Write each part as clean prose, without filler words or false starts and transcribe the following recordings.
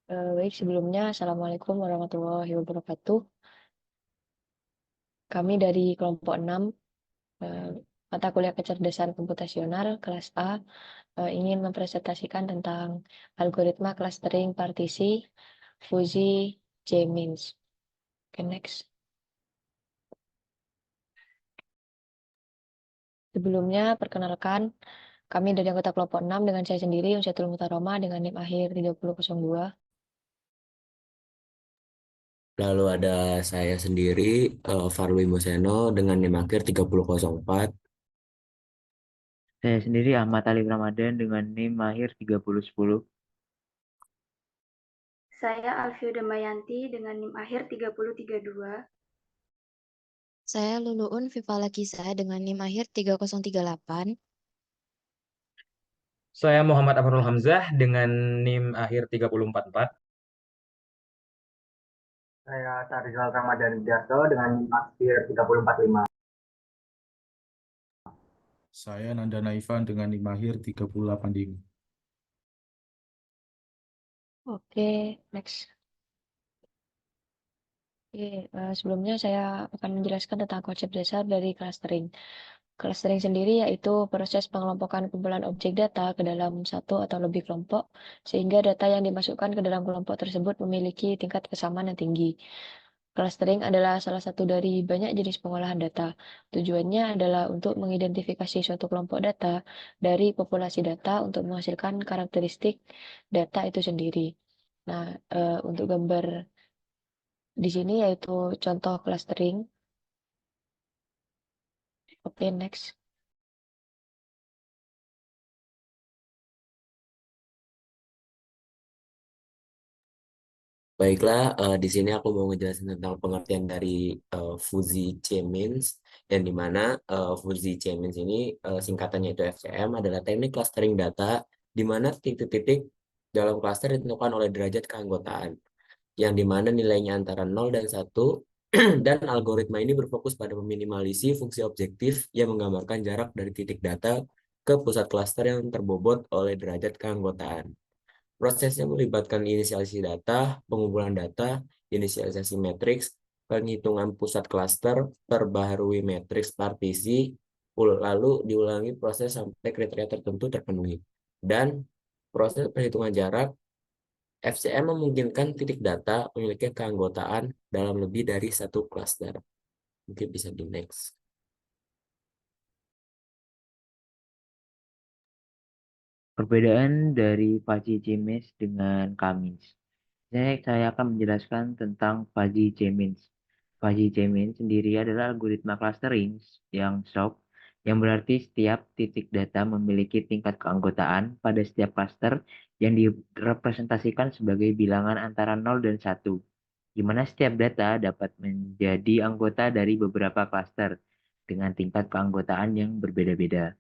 Baik, sebelumnya Assalamualaikum warahmatullahi wabarakatuh. Kami dari kelompok 6, eh, mata kuliah kecerdasan komputasional kelas A, ingin mempresentasikan tentang algoritma clustering partisi fuzzy J-means. Oke, next. Sebelumnya, perkenalkan, kami dari anggota kelompok 6 dengan saya sendiri, Unsiatul Mutaroma, dengan NIM akhir 3002. Lalu ada saya sendiri, Farwi Museno dengan NIM akhir 3004. Saya sendiri Ahmad Alif Ramadan dengan NIM mahir 3010. Saya Alfio Damayanti dengan NIM akhir 3032. Saya Luluun Vivala Kisah dengan NIM akhir 3038. Saya Muhammad Afarul Hamzah dengan NIM akhir 3044. Saya Tarizal Ramadan Widarto dengan NIM akhir 3045. Saya Nanda Naifan dengan NIM akhir 3085. Oke, next. Oke, sebelumnya saya akan menjelaskan tentang konsep dasar dari clustering. Clustering sendiri yaitu proses pengelompokan kumpulan objek data ke dalam satu atau lebih kelompok, sehingga data yang dimasukkan ke dalam kelompok tersebut memiliki tingkat kesamaan yang tinggi. Clustering adalah salah satu dari banyak jenis pengolahan data. Tujuannya adalah untuk mengidentifikasi suatu kelompok data dari populasi data untuk menghasilkan karakteristik data itu sendiri. Nah, untuk gambar di sini yaitu contoh clustering. Oke, next. Baiklah, di sini aku mau ngejelasin tentang pengertian dari fuzzy J-means, yang dimana fuzzy J-means ini singkatannya itu FCM adalah teknik clustering data, di mana titik-titik dalam cluster ditentukan oleh derajat keanggotaan, yang dimana nilainya antara 0 dan 1, dan algoritma ini berfokus pada meminimalisi fungsi objektif yang menggambarkan jarak dari titik data ke pusat cluster yang terbobot oleh derajat keanggotaan. Prosesnya melibatkan inisialisasi data, pengumpulan data, inisialisasi matriks, penghitungan pusat klaster, perbaharui matriks partisi, lalu diulangi proses sampai kriteria tertentu terpenuhi. Dan proses perhitungan jarak, FCM memungkinkan titik data memiliki keanggotaan dalam lebih dari satu klaster. Mungkin bisa di next. Perbedaan dari fuzzy J-means dengan K-means. Saya akan menjelaskan tentang fuzzy J-means. Fuzzy J-means sendiri adalah algoritma clustering yang soft, yang berarti setiap titik data memiliki tingkat keanggotaan pada setiap cluster yang direpresentasikan sebagai bilangan antara 0 dan 1, di mana setiap data dapat menjadi anggota dari beberapa cluster dengan tingkat keanggotaan yang berbeda-beda.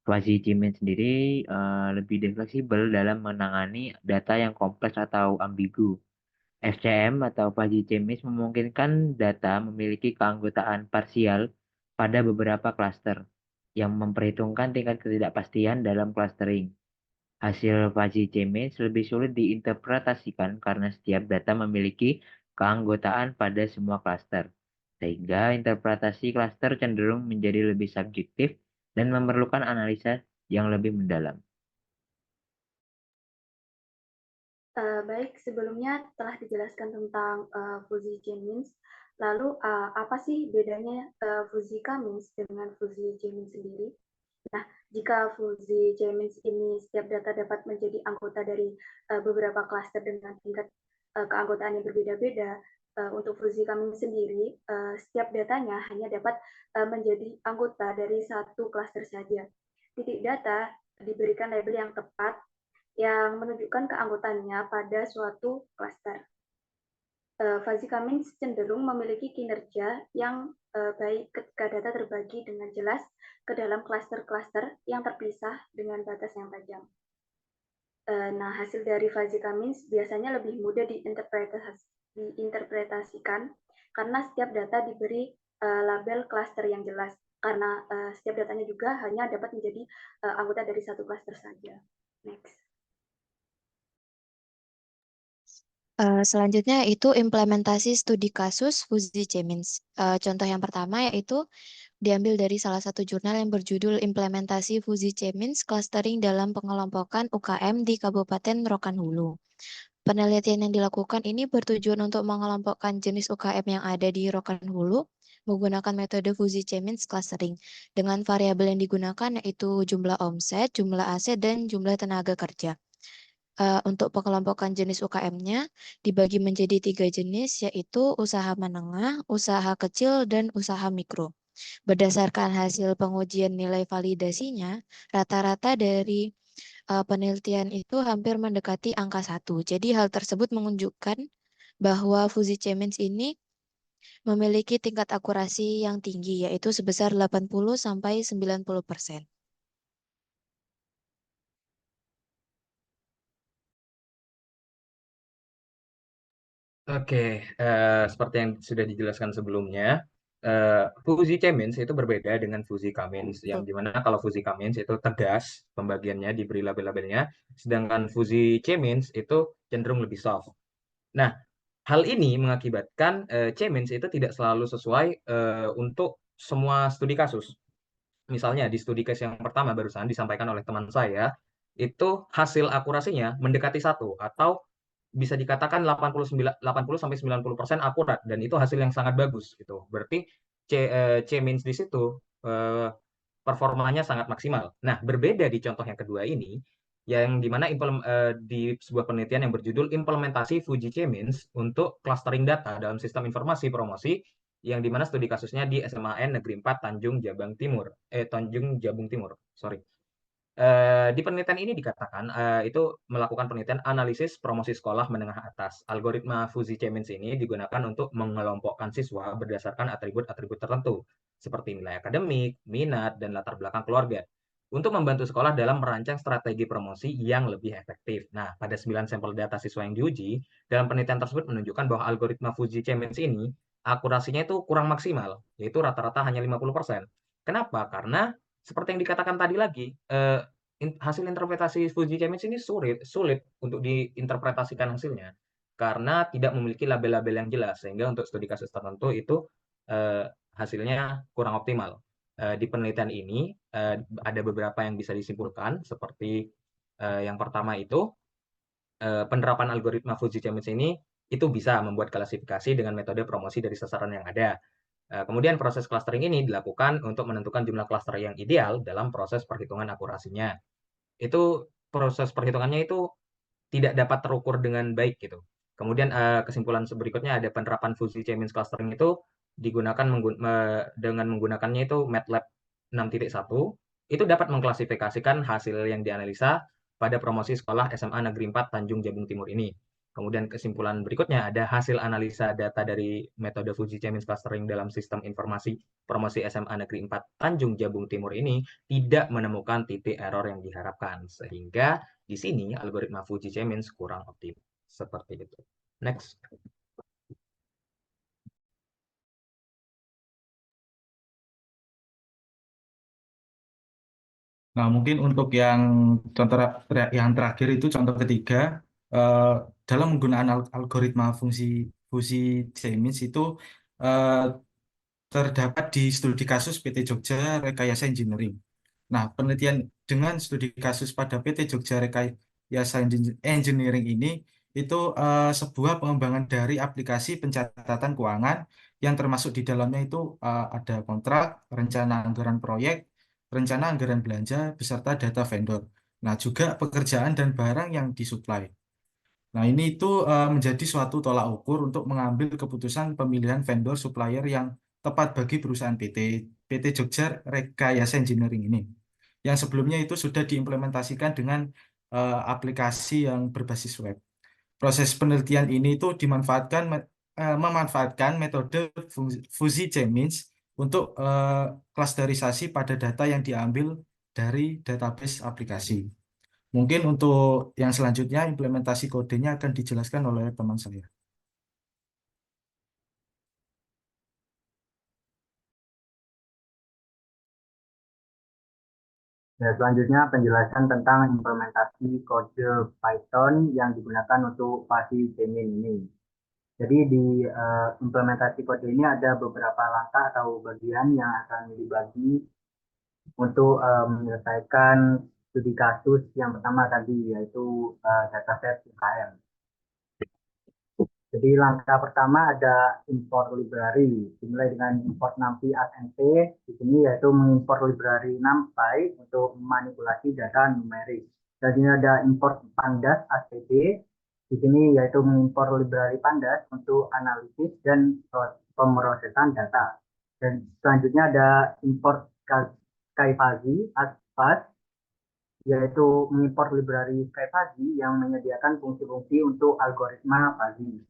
Quasi Gmail sendiri lebih fleksibel dalam menangani data yang kompleks atau ambigu. FCM atau Fuzzy Gmail memungkinkan data memiliki keanggotaan parsial pada beberapa klaster yang memperhitungkan tingkat ketidakpastian dalam clustering. Hasil Fuzzy Gmail lebih sulit diinterpretasikan karena setiap data memiliki keanggotaan pada semua klaster, sehingga interpretasi klaster cenderung menjadi lebih subjektif dan memerlukan analisa yang lebih mendalam. Baik, sebelumnya telah dijelaskan tentang fuzzy J-means. Lalu apa sih bedanya fuzzy K-means dengan fuzzy J-means sendiri? Nah, jika fuzzy J-means ini setiap data dapat menjadi anggota dari beberapa klaster dengan tingkat keanggotaan yang berbeda-beda, untuk fuzzy K-means sendiri, setiap datanya hanya dapat menjadi anggota dari satu klaster saja. Titik data diberikan label yang tepat yang menunjukkan keanggotaannya pada suatu klaster. Fuzzy K-means cenderung memiliki kinerja yang baik ketika data terbagi dengan jelas ke dalam klaster-klaster yang terpisah dengan batas yang tajam. Nah, hasil dari Fuzzy K-means biasanya lebih mudah diinterpretasikan karena setiap data diberi label klaster yang jelas. karena setiap datanya juga hanya dapat menjadi anggota dari satu klaster saja. Next. Selanjutnya itu implementasi studi kasus Fuji Cemins. Contoh yang pertama yaitu diambil dari salah satu jurnal yang berjudul Implementasi Fuji Cemins Clustering dalam Pengelompokan UKM di Kabupaten Rokan Hulu. Penelitian yang dilakukan ini bertujuan untuk mengelompokkan jenis UKM yang ada di Rokan Hulu menggunakan metode Fuji Cemins Clustering dengan variabel yang digunakan yaitu jumlah omset, jumlah aset, dan jumlah tenaga kerja. Untuk pengelompokan jenis UKM-nya dibagi menjadi 3 jenis, yaitu usaha menengah, usaha kecil, dan usaha mikro. Berdasarkan hasil pengujian nilai validasinya, rata-rata dari penelitian itu hampir mendekati angka 1. Jadi hal tersebut menunjukkan bahwa Fuji Cemins ini memiliki tingkat akurasi yang tinggi, yaitu sebesar 80-90%. Oke, seperti yang sudah dijelaskan sebelumnya, Fuji Cemins itu berbeda dengan Fuji Cummins, yang dimana kalau Fuji Cummins itu tegas pembagiannya, diberi label-labelnya, sedangkan Fuji Cemins itu cenderung lebih soft. Nah, hal ini mengakibatkan Cemins itu tidak selalu sesuai untuk semua studi kasus. Misalnya di studi case yang pertama barusan disampaikan oleh teman saya, itu hasil akurasinya mendekati 1 atau bisa dikatakan 80 sampai 90% akurat, dan itu hasil yang sangat bagus gitu. Berarti C-means di situ performanya sangat maksimal. Nah, berbeda di contoh yang kedua ini, yang dimana di sebuah penelitian yang berjudul Implementasi Fuji C-means untuk clustering data dalam sistem informasi promosi, yang dimana studi kasusnya di SMAN Negeri 4 Tanjung Jabung Timur, sorry. Di penelitian ini dikatakan itu melakukan penelitian analisis promosi sekolah menengah atas. Algoritma Fuji Cemins ini digunakan untuk mengelompokkan siswa berdasarkan atribut-atribut tertentu, seperti nilai akademik, minat, dan latar belakang keluarga, untuk membantu sekolah dalam merancang strategi promosi yang lebih efektif. Nah, pada 9 sampel data siswa yang diuji, dalam penelitian tersebut menunjukkan bahwa algoritma Fuji Cemins ini akurasinya itu kurang maksimal, yaitu rata-rata hanya 50%. Kenapa? Karena seperti yang dikatakan tadi lagi, hasil interpretasi Fuji Cemins ini sulit untuk diinterpretasikan hasilnya karena tidak memiliki label-label yang jelas, sehingga untuk studi kasus tertentu itu hasilnya kurang optimal. Di penelitian ini ada beberapa yang bisa disimpulkan, seperti yang pertama itu penerapan algoritma Fuji Cemins ini itu bisa membuat klasifikasi dengan metode promosi dari sasaran yang ada. Kemudian proses clustering ini dilakukan untuk menentukan jumlah cluster yang ideal dalam proses perhitungan akurasinya. Itu proses perhitungannya itu tidak dapat terukur dengan baik gitu. Kemudian kesimpulan berikutnya ada penerapan Fuji Cemins clustering itu digunakan dengan menggunakannya itu MATLAB 6.1, itu dapat mengklasifikasikan hasil yang dianalisa pada promosi sekolah SMA Negeri 4 Tanjung Jabung Timur ini. Kemudian kesimpulan berikutnya ada hasil analisa data dari metode Fuji Cemins clustering dalam sistem informasi promosi SMA Negeri 4 Tanjung Jabung Timur ini tidak menemukan titik error yang diharapkan, sehingga di sini algoritma Fuji Cemins kurang optimal. Seperti itu. Next. Nah, mungkin untuk yang contoh yang terakhir itu contoh ketiga, eh, dalam menggunakan algoritma fungsi Fuji Cemins itu eh, terdapat di studi kasus PT Jogja Rekayasa Engineering. Nah, penelitian dengan studi kasus pada PT Jogja Rekayasa Engineering ini itu sebuah pengembangan dari aplikasi pencatatan keuangan yang termasuk di dalamnya itu ada kontrak, rencana anggaran proyek, rencana anggaran belanja, beserta data vendor. Nah, juga pekerjaan dan barang yang disuplai. Nah, ini itu menjadi suatu tolak ukur untuk mengambil keputusan pemilihan vendor supplier yang tepat bagi perusahaan PT Jogja Rekayasa Engineering ini. Yang sebelumnya itu sudah diimplementasikan dengan aplikasi yang berbasis web. Proses penelitian ini itu memanfaatkan metode Fuji Cemins untuk klasterisasi pada data yang diambil dari database aplikasi. Mungkin untuk yang selanjutnya implementasi kodenya akan dijelaskan oleh teman saya. Ya, selanjutnya penjelasan tentang implementasi kode Python yang digunakan untuk fuzzy Cmin ini. Jadi di implementasi kode ini ada beberapa langkah atau bagian yang akan dibagi untuk menyelesaikan studi kasus yang pertama tadi, yaitu dataset UKM. Jadi langkah pertama ada import library, dimulai dengan import numpy as np, di sini yaitu mengimport library numpy untuk memanipulasi data numerik. Dan ini ada import pandas as pd, di sini yaitu mengimport library pandas untuk analisis dan pemrosesan data. Dan selanjutnya ada import skyfuzzy as fuzz, yaitu mengimport library skyfuzzy yang menyediakan fungsi-fuzzy untuk algoritma fuzzy.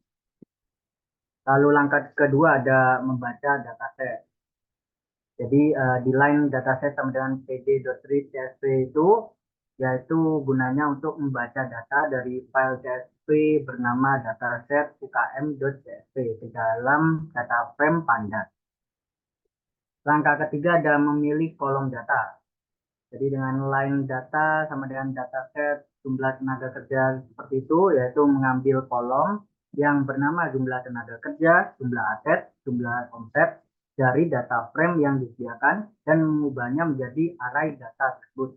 Lalu langkah kedua ada membaca dataset. Jadi di line dataset sama dengan pd.read.csv itu yaitu gunanya untuk membaca data dari file CSV bernama dataset ukm.csv ke dalam data frame pandas. Langkah ketiga ada memilih kolom data. Jadi dengan line data sama dengan dataset jumlah tenaga kerja seperti itu, yaitu mengambil kolom yang bernama jumlah tenaga kerja, jumlah aset, jumlah omset dari data frame yang disediakan dan mengubahnya menjadi array data tersebut.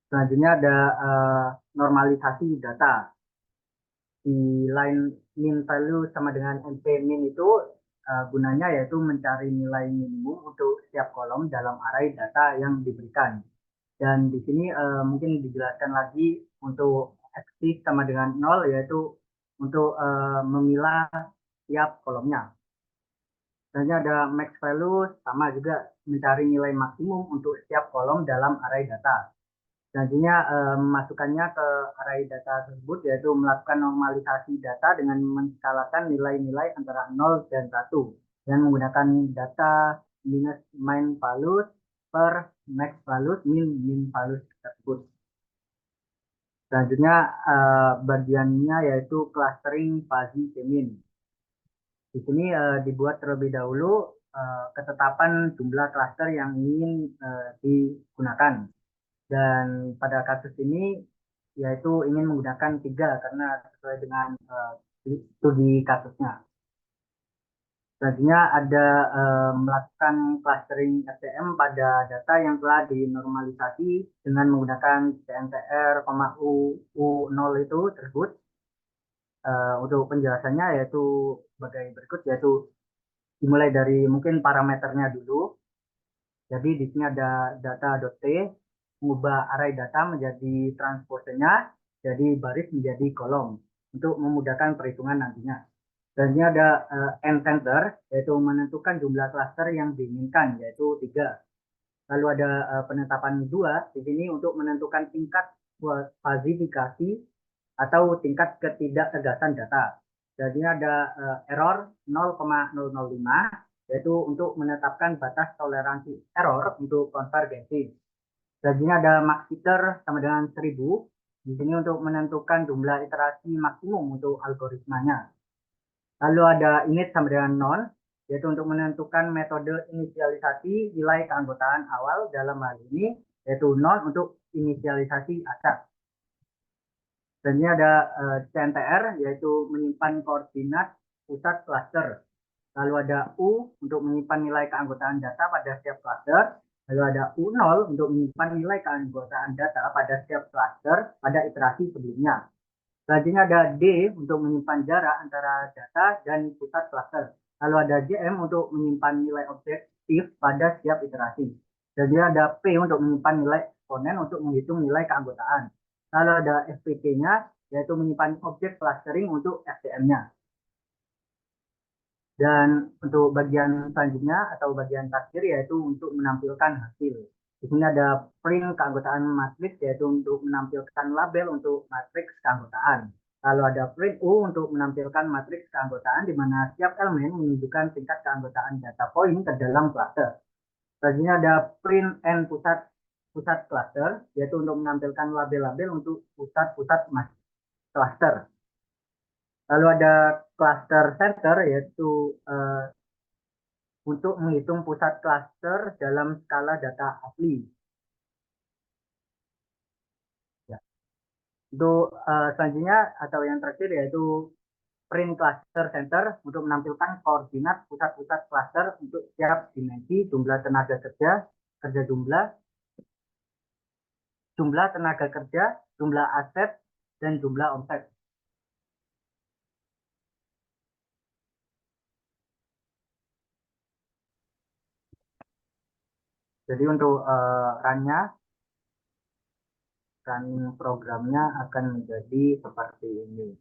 Selanjutnya ada normalisasi data. Di line min value sama dengan np min itu gunanya yaitu mencari nilai minimum untuk setiap kolom dalam array data yang diberikan. Dan di sini mungkin dijelaskan lagi untuk x sama dengan 0, yaitu untuk memilah tiap kolomnya. Selanjutnya ada max value, sama juga mencari nilai maksimum untuk setiap kolom dalam array data. Selanjutnya memasukkannya ke array data tersebut, yaitu melakukan normalisasi data dengan menskalakan nilai-nilai antara 0 dan 1 dan menggunakan data minus min values per max values min values tersebut. Selanjutnya bagiannya yaitu clustering fuzzy Cmin. Di sini dibuat terlebih dahulu ketetapan jumlah cluster yang ingin digunakan. Dan pada kasus ini yaitu ingin menggunakan 3 karena sesuai dengan studi kasusnya. Selanjutnya ada melakukan clustering STM pada data yang telah dinormalisasi dengan menggunakan CNTR, U0 itu tersebut. Untuk penjelasannya yaitu sebagai berikut, yaitu dimulai dari mungkin parameternya dulu. Jadi di sini ada data.t, mengubah array data menjadi transposenya, jadi baris menjadi kolom untuk memudahkan perhitungan nantinya. Dan ini ada n-center, yaitu menentukan jumlah cluster yang diinginkan, yaitu 3. Lalu ada penetapan 2 di sini untuk menentukan tingkat falsifikasi atau tingkat ketidaktegasan data. Jadi ada error 0,005, yaitu untuk menetapkan batas toleransi error untuk konvergensi. Dan ini ada max iter sama dengan 1000. Di sini untuk menentukan jumlah iterasi maksimum untuk algoritmanya. Lalu ada init sama dengan non, yaitu untuk menentukan metode inisialisasi nilai keanggotaan awal, dalam hal ini yaitu non untuk inisialisasi acak. Dan ini ada CNTR, yaitu menyimpan koordinat pusat cluster. Lalu ada U untuk menyimpan nilai keanggotaan data pada setiap cluster. Lalu ada U0 untuk menyimpan nilai keanggotaan data pada setiap cluster pada iterasi sebelumnya. Selanjutnya ada D untuk menyimpan jarak antara data dan pusat cluster. Lalu ada JM untuk menyimpan nilai objektif pada setiap iterasi. Dan dia ada P untuk menyimpan nilai eksponen untuk menghitung nilai keanggotaan. Lalu ada FPT-nya, yaitu menyimpan objek clustering untuk SDM-nya. Dan untuk bagian selanjutnya atau bagian terakhir yaitu untuk menampilkan hasil. Di sini ada print keanggotaan matriks, yaitu untuk menampilkan label untuk matriks keanggotaan. Lalu ada print U untuk menampilkan matriks keanggotaan di mana setiap elemen menunjukkan tingkat keanggotaan data point ke dalam cluster. Selanjutnya ada print N pusat cluster, yaitu untuk menampilkan label-label untuk pusat-pusat cluster. Lalu ada cluster center, yaitu untuk menghitung pusat klaster dalam skala data asli. Ya. Untuk selanjutnya atau yang terakhir yaitu print cluster center untuk menampilkan koordinat pusat-pusat cluster untuk setiap dimensi, jumlah tenaga kerja, jumlah tenaga kerja, jumlah aset, dan jumlah omset. Jadi untuk running programnya akan menjadi seperti ini.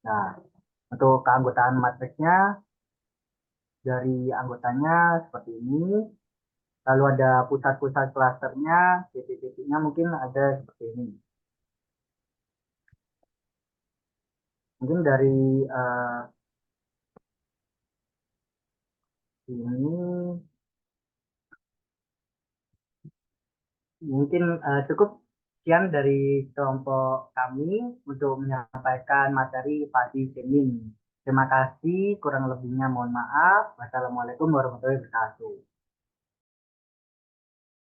Nah, untuk keanggotaan matriksnya dari anggotanya seperti ini. Lalu ada pusat-pusat klasternya, titik-titiknya mungkin ada seperti ini. Mungkin dari ini mungkin cukup sekian dari kelompok kami untuk menyampaikan materi padi Cemin. Terima kasih, kurang lebihnya mohon maaf. Wassalamualaikum warahmatullahi wabarakatuh.